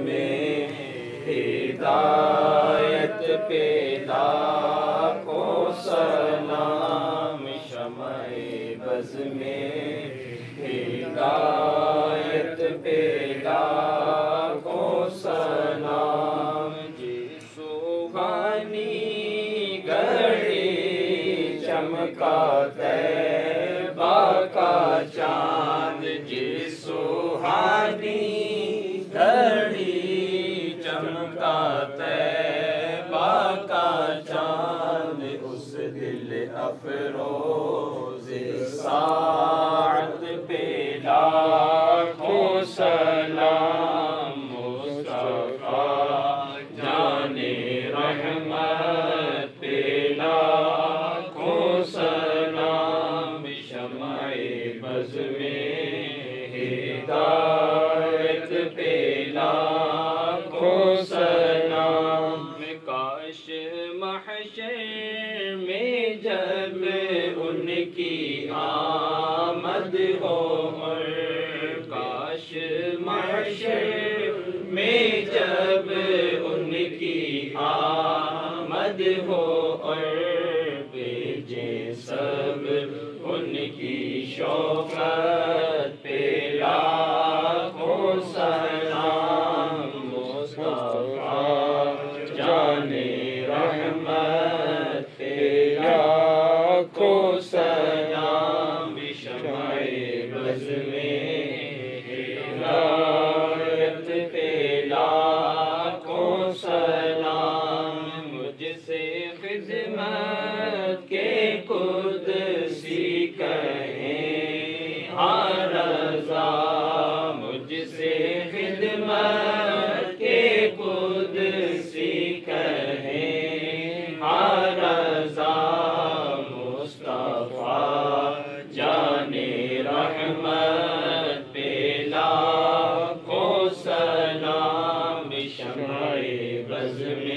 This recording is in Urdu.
میں ہدایت پہ لاکھوں سلام، شمع بز میں ہدایت پہ لاکھوں سلام، جی سبحانی گھڑی چمکا طیبہ کا چاند، جی سبحانی گھڑی چمکا طیبہ کا چاند، اس دل افروز ساعت پہ لاکھوں سلام، مصطفیٰ جان رحمت پہ لاکھوں سلام، شمع بز میں ہدایت پہ لاکھوں سلام، کاش محشر میں جب ان کی آمد ہو، اور کاش محشر میں جب ان کی آمد ہو، اور بھیجیں سب ان کی شوکت پہ لاکھوں سلام، مصطفیٰ جان رحمت پہ لاکھوں سلام، شمع بز میں ہدایت پہ لاکھوں سلام، مجھ سے خدمت کے قدسی کہیں ہاں رضا، مجھ سے خدمت کے قدسی کہیں ہاں رضا، مصطفیٰ جان رحمت پہ لاکھوں سلام، شمع بز میں